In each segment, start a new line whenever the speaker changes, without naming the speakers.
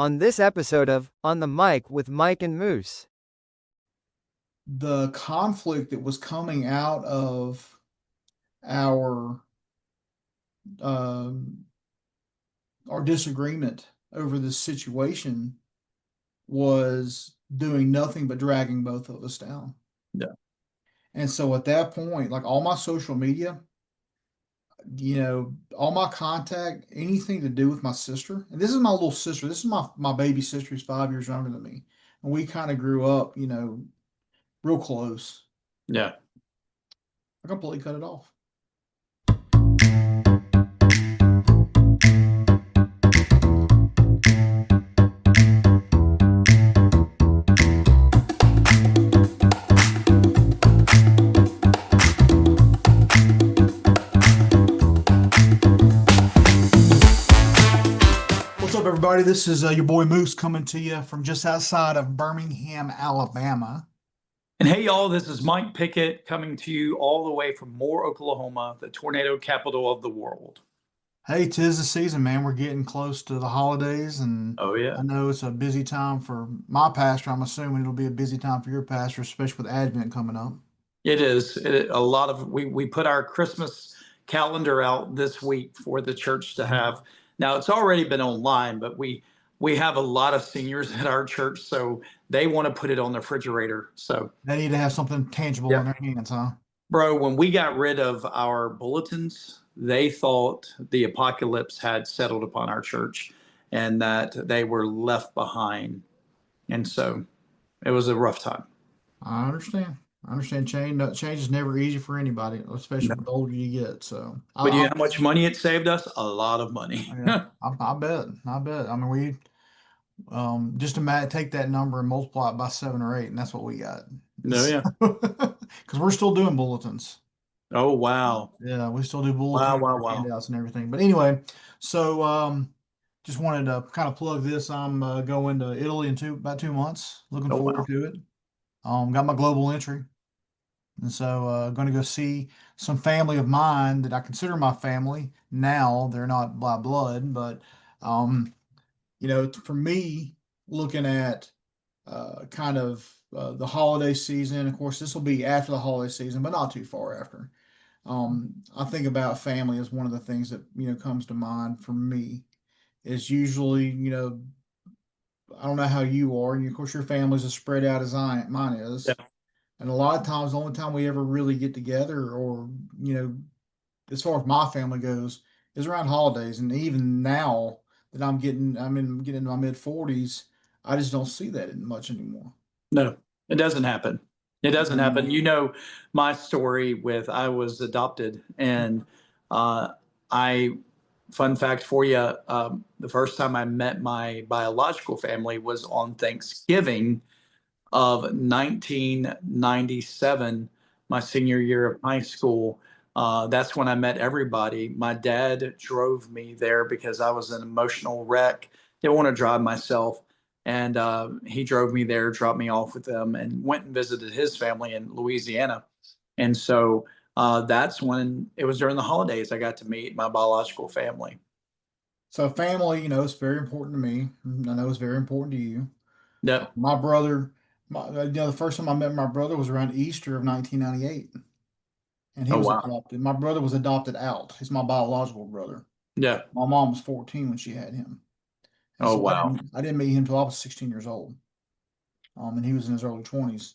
On this episode of On the Mic with Mike and Moose.
The conflict that was coming out of our um, our disagreement over this situation was doing nothing but dragging both of us down.
Yeah.
And so at that point, like all my social media, all my contact, anything to do with my sister, and this is my little sister, this is my baby sister who's 5 years younger than me. And we kind of grew up, real close.
Yeah.
I completely cut it off. What's up, everybody? This is your boy Moose coming to you from just outside of Birmingham, Alabama.
And hey, y'all, this is Mike Pickett coming to you all the way from Moore, Oklahoma, the tornado capital of the world.
Hey, 'tis the season, man. We're getting close to the holidays, and
Oh, yeah.
I know it's a busy time for my pastor. I'm assuming it'll be a busy time for your pastor, especially with Advent coming up.
It is. We put our Christmas calendar out this week for the church to have. Now, it's already been online, but we have a lot of seniors at our church, so they want to put it on the refrigerator. So
They need to have something tangible in their hands, huh?
bro, when we got rid of our bulletins, they thought the apocalypse had settled upon our church and that they were left behind. And so it was a rough time.
I understand. I understand change is never easy for anybody, especially
No.
the older you get. So,
But you know how much money it saved us? A lot of money.
yeah, I bet. I bet. I mean, just imagine take that number and multiply it by 7 or 8, and that's what we got.
No, yeah.
Because we're still doing bulletins.
Oh, wow.
Yeah, we still do
Wow,
bulletins,
wow, wow.
handouts, and everything. But anyway, so just wanted to kind of plug this. I'm going to Italy in about 2 months. Looking
Oh,
forward
wow.
to it. Got my global entry, and so going to go see some family of mine that I consider my family now. They're not by blood, but for me, looking at kind of the holiday season. Of course, this will be after the holiday season, but not too far after. I think about family as one of the things that comes to mind for me. Is usually I don't know how you are, and of course your family's as spread out as mine
Yeah.
is, and a lot of times the only time we ever really get together, or as far as my family goes, is around holidays. And even now that getting into my mid 40s, I just don't see that much anymore.
No, it doesn't happen. It doesn't happen.
Mm.
You know, my story with I was adopted, and uh, I, fun fact for you, the first time I met my biological family was on Thanksgiving of 1997, my senior year of high school. That's when I met everybody. My dad drove me there because I was an emotional wreck. Didn't want to drive myself. And he drove me there, dropped me off with them, and went and visited his family in Louisiana. And so that's when it was during the holidays I got to meet my biological family.
So family, it's very important to me. I know it's very important to you.
Yep.
My brother, the first time I met my brother was around Easter of 1998, and he
Oh,
was
wow.
adopted. My brother was adopted out. He's my biological brother.
Yeah.
My mom was 14 when she had him, and
Oh,
so
wow.
I didn't meet him until I was 16 years old. And he was in his early 20s.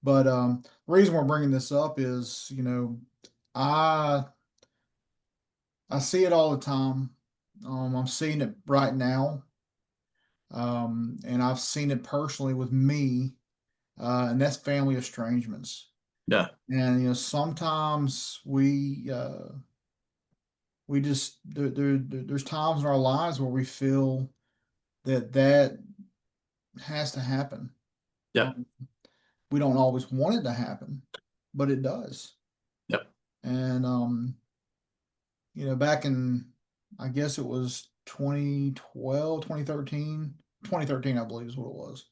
But the reason we're bringing this up is, I I see it all the time. I'm seeing it right now, and I've seen it personally with me, and that's family estrangements.
Yeah.
And sometimes we just there's times in our lives where we feel that has to happen.
Yeah.
Um, we don't always want it to happen, but it does.
Yep.
And back in, I guess it was 2012, 2013, 2013, I believe is what it was.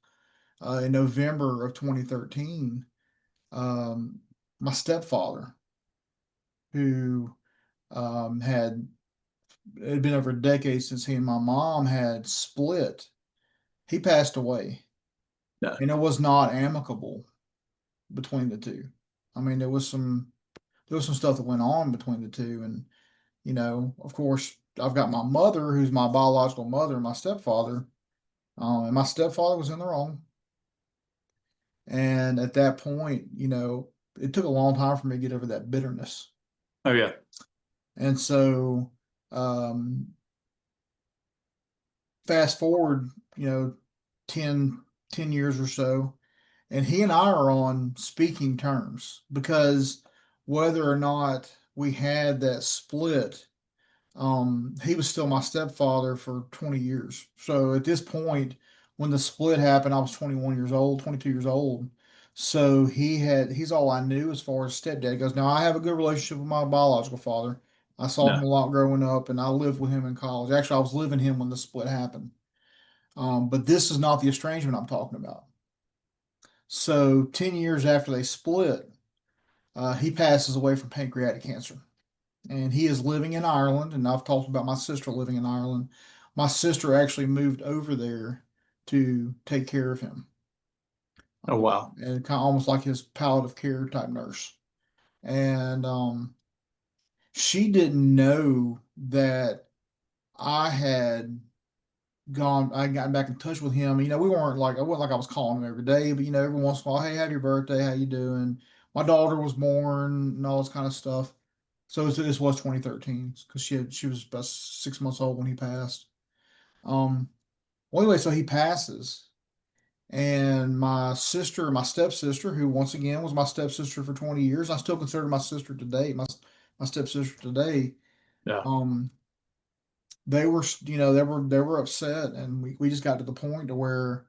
In November of 2013, my stepfather, who had it had been over a decade since he and my mom had split. he passed away,
Yeah.
and it was not amicable between the two. I mean, there was some stuff that went on between the two, and of course, I've got my mother, who's my biological mother, and my stepfather. And my stepfather was in the wrong. And at that point, it took a long time for me to get over that bitterness.
Oh yeah.
And so, um, fast forward, 10, 10 years or so, and he and I are on speaking terms because whether or not we had that split, he was still my stepfather for 20 years. So at this point, when the split happened, I was 21 years old, 22 years old. So he's all I knew as far as stepdad goes. Now I have a good relationship with my biological father. I saw him
Yeah.
a lot growing up, and I lived with him in college. Actually, I was living him when the split happened. But this is not the estrangement I'm talking about. So 10 years after they split, he passes away from pancreatic cancer, and he is living in Ireland. And I've talked about my sister living in Ireland. My sister actually moved over there to take care of him,
Oh wow.
and kind of almost like his palliative care type nurse. And she didn't know that I had I had gotten back in touch with him. We weren't like, I wasn't like I was calling him every day, but every once in a while, hey, happy birthday, how you doing? My daughter was born and all this kind of stuff. So this was 2013 because she was about 6 months old when he passed. Um, well, anyway, so he passes, and my stepsister, who once again was my stepsister for 20 years, I still consider my sister today, my stepsister today.
Yeah.
Um, they were upset, and we just got to the point to where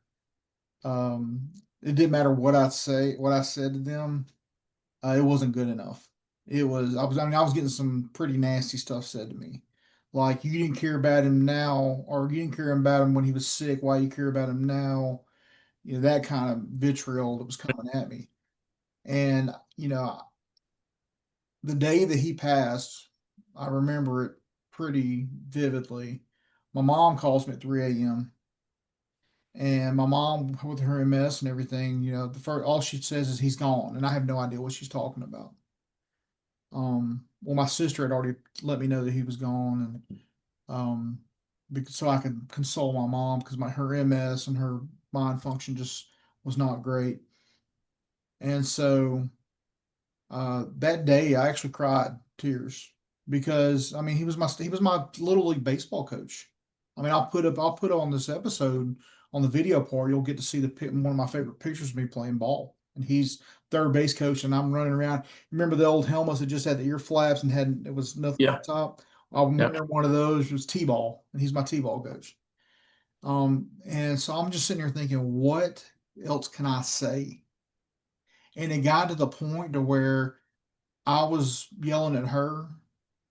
it didn't matter what I said to them. It wasn't good enough. I was getting some pretty nasty stuff said to me. Like, you didn't care about him now, or you didn't care about him when he was sick. Why you care about him now? That kind of vitriol that was coming at me. And, the day that he passed, I remember it pretty vividly. My mom calls me at 3 a.m. And my mom, with her MS and everything, the first all she says is he's gone, and I have no idea what she's talking about. Well, my sister had already let me know that he was gone, and so I could console my mom because her MS and her mind function just was not great. And so that day, I actually cried tears because he was my little league baseball coach. I mean, I'll put on this episode on the video part. You'll get to see one of my favorite pictures of me playing ball, and he's third base coach, and I'm running around. Remember the old helmets that just had the ear flaps and it was nothing on
Yeah.
top. I'm
Yeah.
wearing one of those. Was T-ball, and he's my T-ball coach. And so I'm just sitting here thinking, what else can I say? And it got to the point to where I was yelling at her,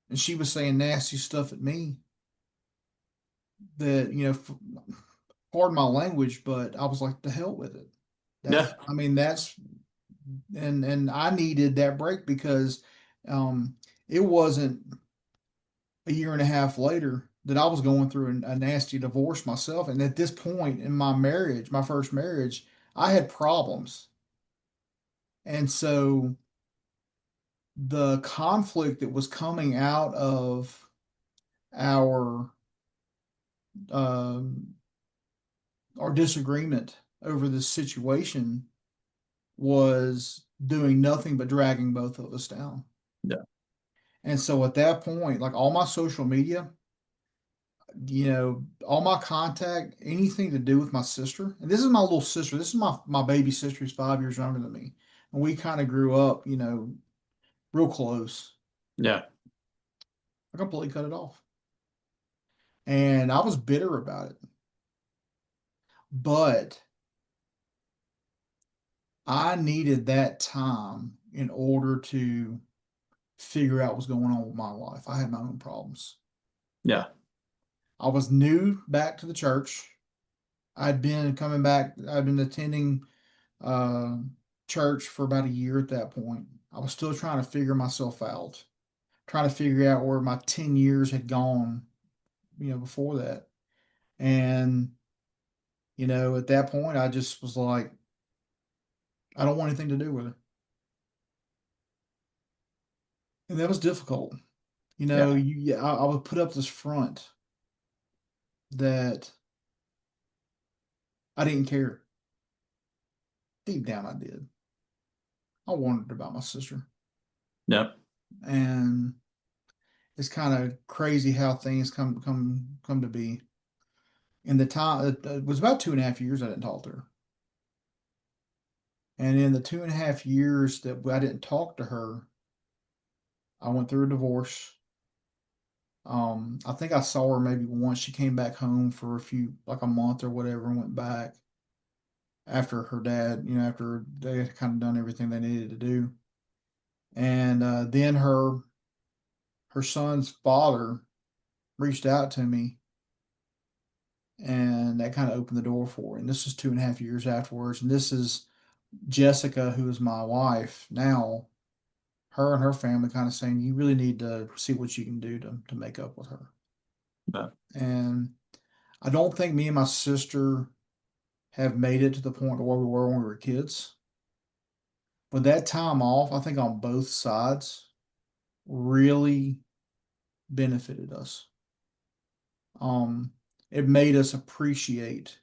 and she was saying nasty stuff at me that, pardon my language, but I was like, the hell with it.
Yeah.
That's and I needed that break because it wasn't a year and a half later that I was going through a nasty divorce myself. And at this point in my marriage, my first marriage, I had problems. And so the conflict that was coming out of our um, our disagreement over this situation was doing nothing but dragging both of us down.
Yeah.
And so at that point, like all my social media, all my contact, anything to do with my sister, and this is my little sister, this is my baby sister who's 5 years younger than me. And we kind of grew up, real close.
Yeah.
I completely cut it off. And I was bitter about it. But I needed that time in order to figure out what's going on with my life. I had my own problems.
Yeah.
I was new back to the church. I'd been coming back, I'd been attending uh, church for about a year at that point. I was still trying to figure myself out, trying to figure out where my 10 years had gone, before that. And, At that point, I just was like, I don't want anything to do with her. And that was difficult.
Yeah.
I would put up this front that I didn't care. Deep down, I did. I wondered about my sister.
Yep.
And it's kind of crazy how things come to be. In the time, it was about 2.5 years I didn't talk to her. And in the 2.5 years that I didn't talk to her, I went through a divorce. I think I saw her maybe once. She came back home for like a month or whatever, and went back after her dad, after they had kind of done everything they needed to do. And then her son's father reached out to me, and that kind of opened the door for her. And this is 2.5 years afterwards. And this is Jessica, who is my wife now. Her and her family kind of saying, you really need to see what you can do to make up with her.
Yeah.
And I don't think me and my sister have made it to the point where we were when we were kids. But that time off, I think on both sides, really benefited us. Um, it made us appreciate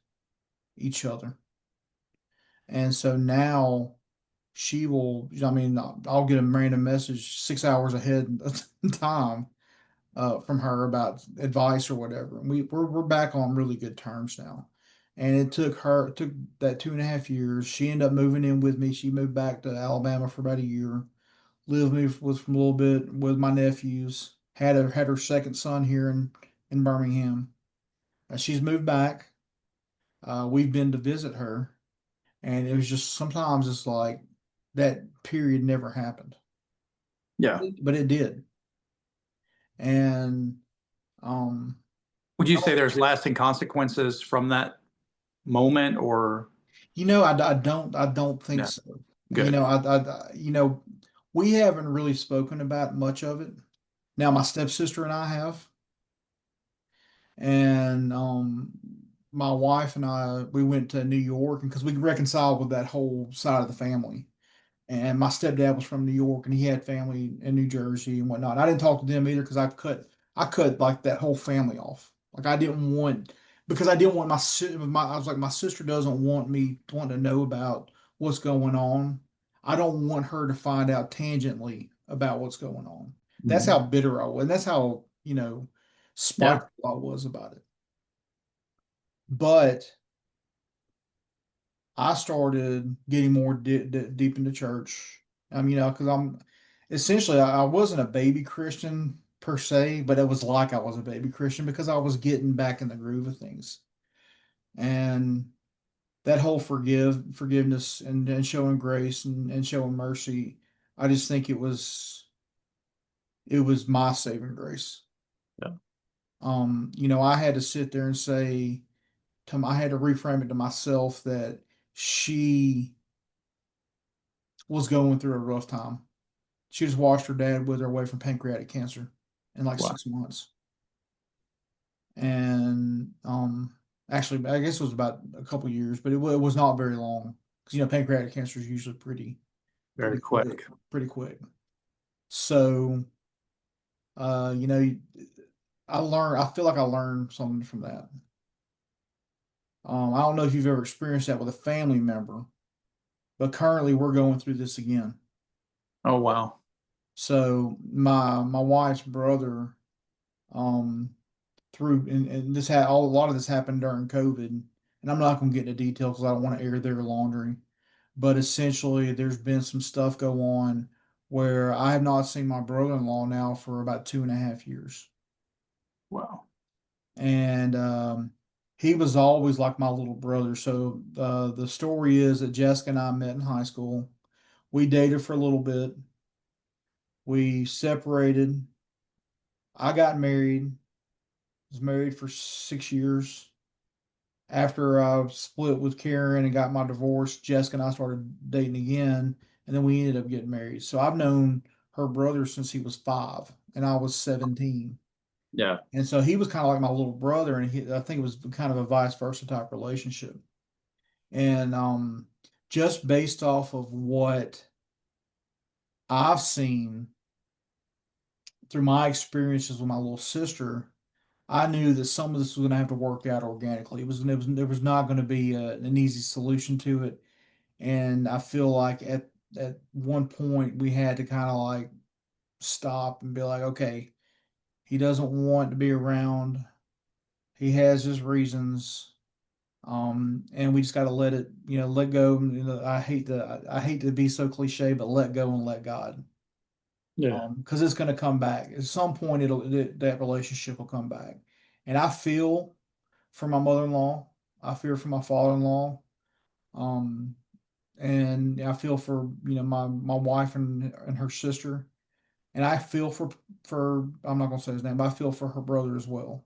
each other. And so now she will, I mean, I'll get a random message 6 hours ahead of time from her about advice or whatever. And we're back on really good terms now. And it took that 2.5 years. She ended up moving in with me. She moved back to Alabama for about a year, lived with a little bit with my nephews, had her second son here in Birmingham. She's moved back. We've been to visit her, and it was just sometimes it's like that period never happened,
Yeah.
but it did. And um,
Would you say there's lasting consequences from that moment, or
I don't think
no?
so.
Good.
We haven't really spoken about much of it. Now, my stepsister and I have, and my wife and I, we went to New York, and because we reconciled with that whole side of the family. And my stepdad was from New York, and he had family in New Jersey and whatnot. I didn't talk to them either because I cut like that whole family off. Like I didn't want because I didn't want I was like my sister doesn't want me wanting to know about what's going on. I don't want her to find out tangentially about what's going on. That's
Mhm.
how bitter I was, and that's how
Yeah.
spiteful I was about it. But I started getting more deep into church. Because I'm essentially I wasn't a baby Christian per se, but it was like I was a baby Christian because I was getting back in the groove of things. And that whole forgiveness and showing grace and showing mercy, I just think it was my saving grace.
Yeah.
I had to sit there and I had to reframe it to myself that she was going through a rough time. She just watched her dad wither away from pancreatic cancer in like
Wow.
6 months. And actually, I guess it was about a couple years, but it was not very long because pancreatic cancer is usually
Very
pretty quick,
quick.
pretty quick. So, uh, you know, I feel like I learned something from that. I don't know if you've ever experienced that with a family member, but currently we're going through this again.
Oh, wow.
So my wife's brother, um, and this had a lot of this happened during COVID, and I'm not going to get into detail because I don't want to air their laundry. But essentially, there's been some stuff go on where I have not seen my brother-in-law now for about 2.5 years,
Wow.
and he was always like my little brother. So the story is that Jessica and I met in high school. We dated for a little bit. We separated. I got married. Was married for 6 years. After I split with Karen and got my divorce, Jessica and I started dating again, and then we ended up getting married. So I've known her brother since he was 5, and I was 17.
Yeah.
And so he was kind of like my little brother, and I think it was kind of a vice versa type relationship. And just based off of what I've seen through my experiences with my little sister, I knew that some of this was going to have to work out organically. There was not going to be an easy solution to it, and I feel like at one point we had to kind of like stop and be like, okay, he doesn't want to be around. He has his reasons. And we just got to let it, let go. You know, I hate to be so cliche, but let go and let God.
Yeah.
Because it's going to come back at some point. That relationship will come back, and I feel for my mother-in-law. I feel for my father-in-law. Um, and I feel for my wife and her sister, and I feel for I'm not gonna say his name, but I feel for her brother as well.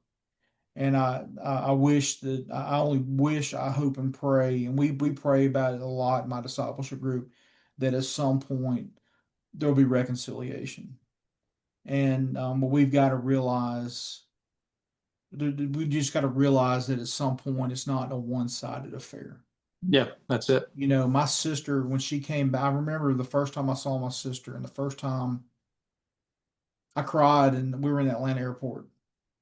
And I wish that I only wish, I hope and pray, and we pray about it a lot in my discipleship group, that at some point there'll be reconciliation. And but we just got to realize that at some point it's not a one-sided affair.
Yeah. That's it.
My sister, when she came back, I remember the first time I saw my sister, and the first time I cried, and we were in the Atlanta airport,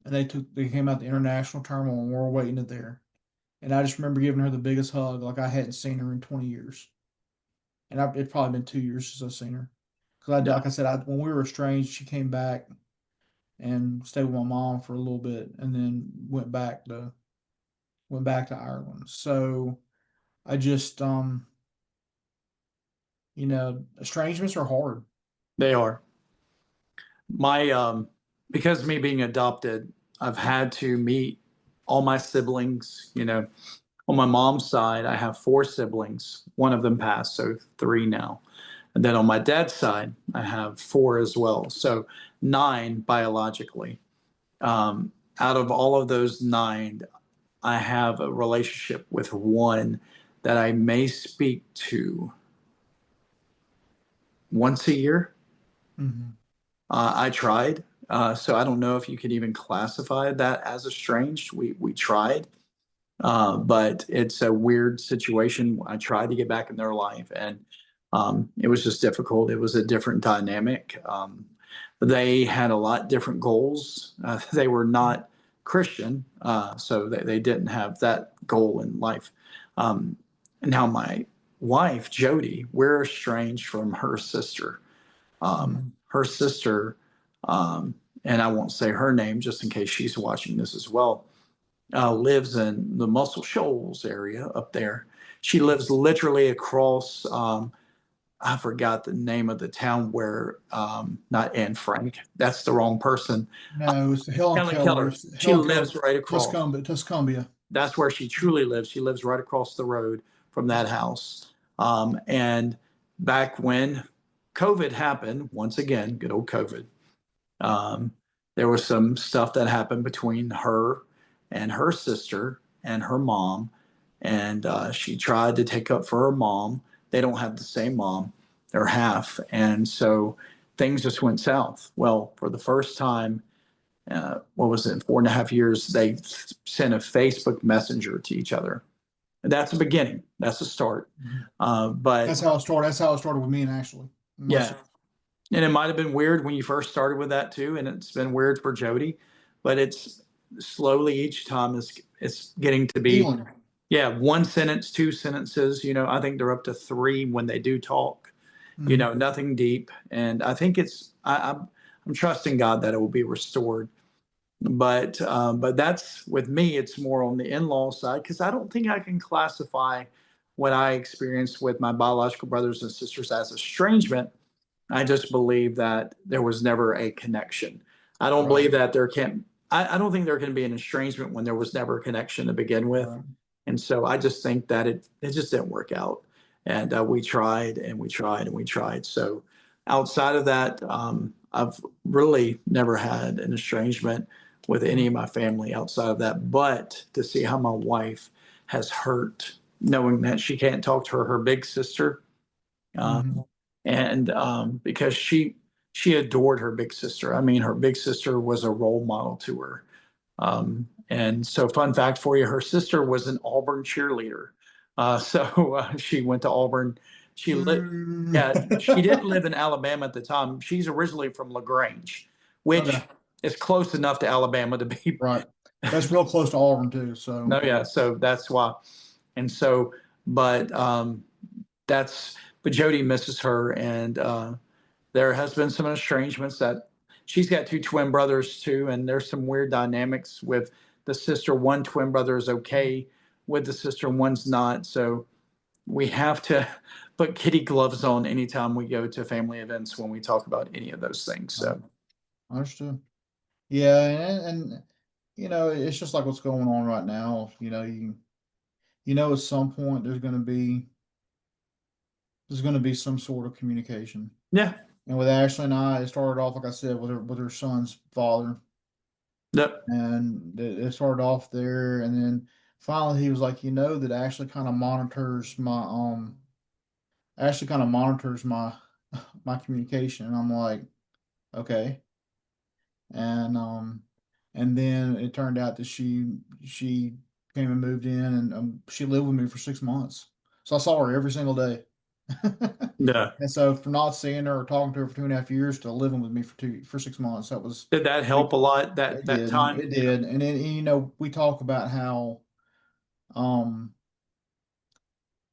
and they came out the international terminal, and we were waiting there. And I just remember giving her the biggest hug, like I hadn't seen her in 20 years. And it'd probably been 2 years since I've seen her. Because
Yeah.
like I said, when we were estranged, she came back and stayed with my mom for a little bit, and then went back to Ireland. So I just estrangements are hard.
They are. My because of me being adopted, I've had to meet all my siblings. On my mom's side, I have four siblings. One of them passed, so three now. And then on my dad's side, I have four as well, so nine biologically. Out of all of those nine, I have a relationship with one that I may speak to once a year.
Mm-hmm.
I tried. So I don't know if you could even classify that as estranged. We tried, but it's a weird situation. I tried to get back in their life, and it was just difficult. It was a different dynamic. They had a lot different goals. They were not Christian, so they didn't have that goal in life. Um, Now my wife Jody, we're estranged from her sister. Her sister, and I won't say her name just in case she's watching this as well, lives in the Muscle Shoals area up there. She lives literally across, I forgot the name of the town where, not Anne Frank, that's the wrong person.
No, it's Helen
Helen
Keller.
Keller. She lives right across.
Tuscumbia.
That's where she truly lives. She lives right across the road from that house. And back when COVID happened, once again, good old COVID, um, there was some stuff that happened between her and her sister and her mom. And she tried to take up for her mom. They don't have the same mom, they're half. And so things just went south. Well, for the first time, what was it, 4.5 years, they sent a Facebook Messenger to each other. And that's a beginning. That's a start. But
That's how it started. That's how it started with me and Ashley.
yeah, and it might have been weird when you first started with that too, and it's been weird for Jody, but it's slowly each time it's getting to be,
Healing.
yeah, one sentence, two sentences. I think they're up to three when they do talk. Nothing deep, and I think I'm trusting God that it will be restored. But that's with me. It's more on the in-law side because I don't think I can classify what I experienced with my biological brothers and sisters as estrangement. I just believe that there was never a connection. I don't believe that there can. I don't think there can be an estrangement when there was never a connection to begin with.
Right.
And so I just think that it just didn't work out. And we tried and we tried and we tried. So outside of that, I've really never had an estrangement with any of my family outside of that. But to see how my wife has hurt, knowing that she can't talk to her big sister,
Mhm.
and because she she adored her big sister. I mean, her big sister was a role model to her. And so, fun fact for you, her sister was an Auburn cheerleader. She went to Auburn. She lived, yeah, she didn't live in Alabama at the time. She's originally from LaGrange, which
Okay,
is close enough to Alabama to be.
right. That's real close to Auburn too. So
No, yeah, so that's why. And so, but that's, but Jody misses her, and there has been some estrangements that she's got two twin brothers too, and there's some weird dynamics with the sister. One twin brother is okay with the sister, and one's not. So we have to put kitty gloves on anytime we go to family events when we talk about any of those things. So
understood. Yeah, and it's just like what's going on right now. At some point there's gonna be some sort of communication.
yeah,
And with Ashley and I, it started off like I said with her son's father,
yep,
and it started off there, and then finally he was like, that Ashley kind of monitors my my communication, and I'm like, okay. And then it turned out that she came and moved in, and she lived with me for 6 months. So I saw her every single day.
yeah.
And so for not seeing her or talking to her for 2.5 years to living with me for 6 months, that was
Did that
big.
help a lot
It
that
did.
time?
It did. And then we talk about how um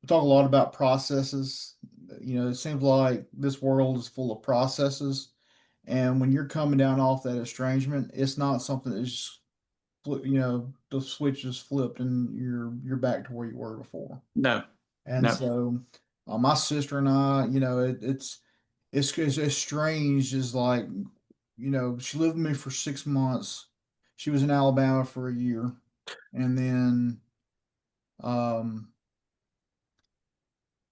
we talk a lot about processes. It seems like this world is full of processes. And when you're coming down off that estrangement, it's not something that's just the switch is flipped and you're back to where you were before.
No,
And
no,
so my sister and I, it's strange. Is like, she lived with me for 6 months. She was in Alabama for a year, and then um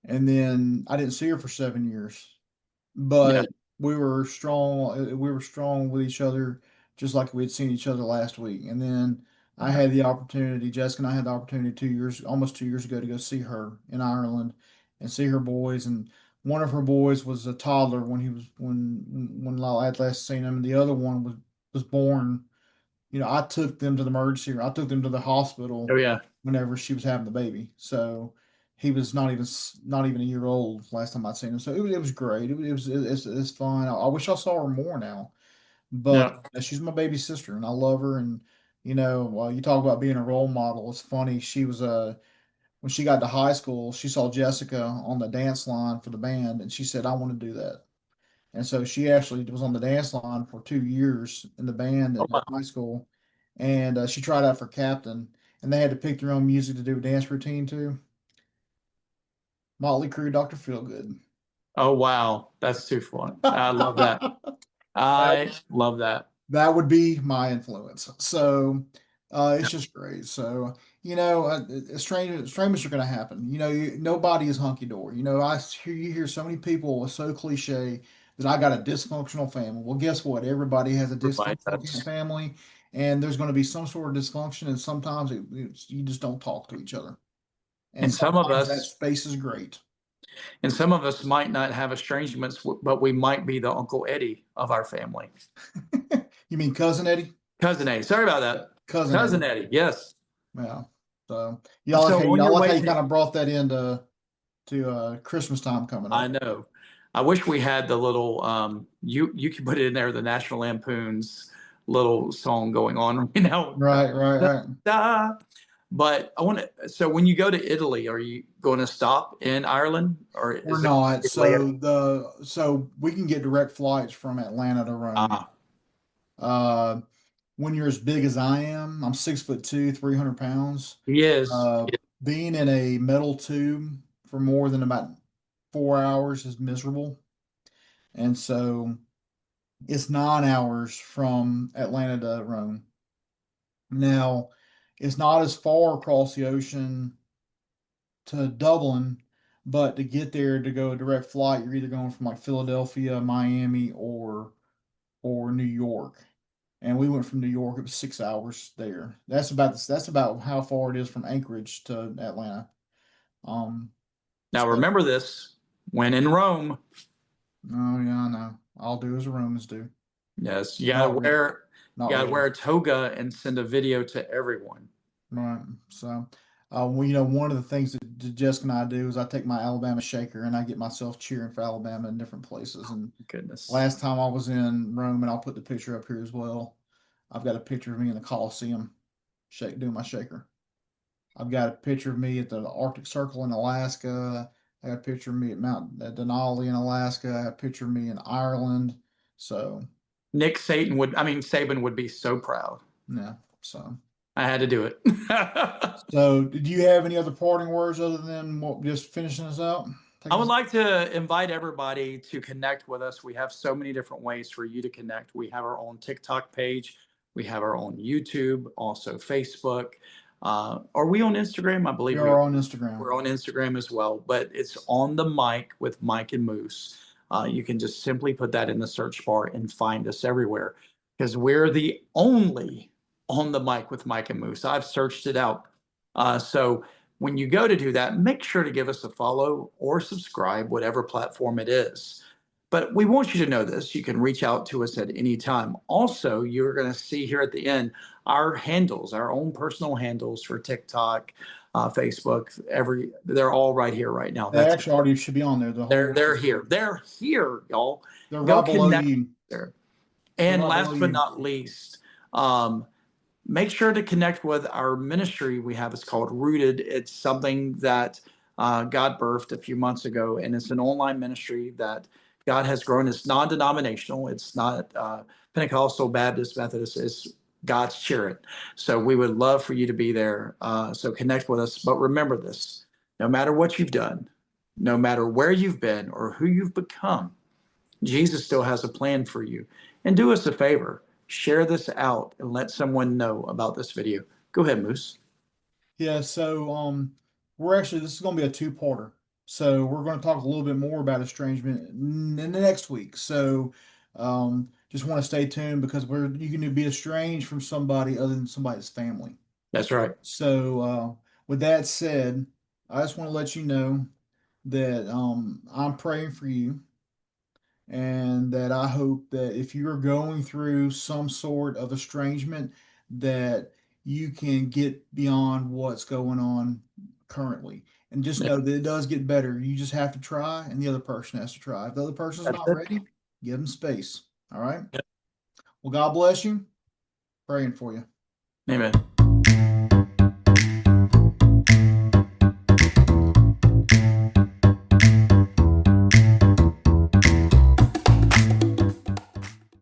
I didn't see her for 7 years.
yeah,
But we were strong with each other, just like we had seen each other last week. And then Jessica and I had the opportunity 2 years, almost 2 years ago, to go see her in Ireland and see her boys. And one of her boys was a toddler when I had last seen him, and the other one was born. I took them to the emergency room. I took them to the hospital
oh yeah.
whenever she was having the baby. So he was not even a year old last time I'd seen him. So it was great. It's fun. I wish I saw her more now, but
Yeah.
she's my baby sister, and I love her. And you talk about being a role model. It's funny. She was when she got to high school, she saw Jessica on the dance line for the band, and she said, "I want to do that." And so she actually was on the dance line for 2 years in the band
Oh,
at
wow.
high school, and she tried out for captain, and they had to pick their own music to do a dance routine to. Motley Crue, Dr. Feelgood.
Oh, wow. That's too fun. I love that. I love that.
That would be my influence. So it's just great. So strangers are going to happen. Nobody is hunky dory. You hear so many people so cliche that I got a dysfunctional family. Well, guess what? Everybody has a
Everybody
dysfunctional
does.
family, and there's going to be some sort of dysfunction, and sometimes you just don't talk to each other, and
And some of
sometimes that
us,
space is great.
and some of us might not have estrangements, but we might be the Uncle Eddie of our family.
You mean cousin Eddie?
Cousin Eddie. Sorry about that.
Cousin
Cousin
Eddie.
Eddie. Yes.
Yeah. So
So on
y'all
your
like how
way
you
to,
kind of brought that into to Christmas time coming
I
up.
know. I wish we had the little you could put it in there, the National Lampoon's little song going on right now.
Right, right, right.
Da. But I want to, so when you go to Italy, are you going to stop in Ireland, or
We're
is it
not.
Italy?
So we can get direct flights from Atlanta to Rome.
Ah,
Uh, when you're as big as I am, I'm 6'2", 300 pounds.
he is.
Being in a metal tube for more than about 4 hours is miserable, and so it's 9 hours from Atlanta to Rome. Now, it's not as far across the ocean to Dublin, but to get there to go a direct flight, you're either going from like Philadelphia, Miami, or New York. And we went from New York. It was 6 hours there. That's about how far it is from Anchorage to Atlanta. Um,
Now
so
remember this: when in Rome,
oh yeah, I know. I'll do as the Romans do.
Yes, you gotta
Not really.
wear
Not
you gotta
really.
wear a toga and send a video to everyone.
Right. So, well, one of the things that Jessica and I do is I take my Alabama shaker and I get myself cheering for Alabama in different places. And
Goodness.
last time I was in Rome, and I'll put the picture up here as well. I've got a picture of me in the Coliseum, doing my shaker. I've got a picture of me at the Arctic Circle in Alaska. I got a picture of me at Mount Denali in Alaska. I got a picture of me in Ireland. So,
Saban would be so proud.
yeah. So
I had to do it.
did you have any other parting words other than just finishing us out?
I would like to invite everybody to connect with us. We have so many different ways for you to connect. We have our own TikTok page. We have our own YouTube, also Facebook. Are we on Instagram? I believe
we are on Instagram.
We're on Instagram as well, but it's On the Mic with Mike and Moose. You can just simply put that in the search bar and find us everywhere because we're the only On the Mic with Mike and Moose. I've searched it out. So when you go to do that, make sure to give us a follow or subscribe, whatever platform it is. But we want you to know this. You can reach out to us at any time. Also, you're going to see here at the end our handles, our own personal handles for TikTok, Facebook. They're all right here right now.
They actually already should be on there.
They're here. They're here, y'all.
They're
Go
right below
connect
you.
there. And last but not least, make sure to connect with our ministry we have. It's called Rooted. It's something that God birthed a few months ago, and it's an online ministry that God has grown. It's non-denominational. It's not Pentecostal, Baptist, Methodist. It's God's children. So we would love for you to be there. So connect with us. But remember this, no matter what you've done, no matter where you've been or who you've become, Jesus still has a plan for you. And do us a favor, share this out and let someone know about this video. Go ahead, Moose.
Yeah, so this is going to be a two-parter. So we're going to talk a little bit more about estrangement in the next week. So just want to stay tuned because you can be estranged from somebody other than somebody's family.
That's right.
So with that said, I just want to let you know that I'm praying for you, and that I hope that if you're going through some sort of estrangement, that you can get beyond what's going on currently. And just know that it does get better. You just have to try, and the other person has to try. If the other person's not ready, give them space. All right? Well, God bless you. Praying for you.
Amen.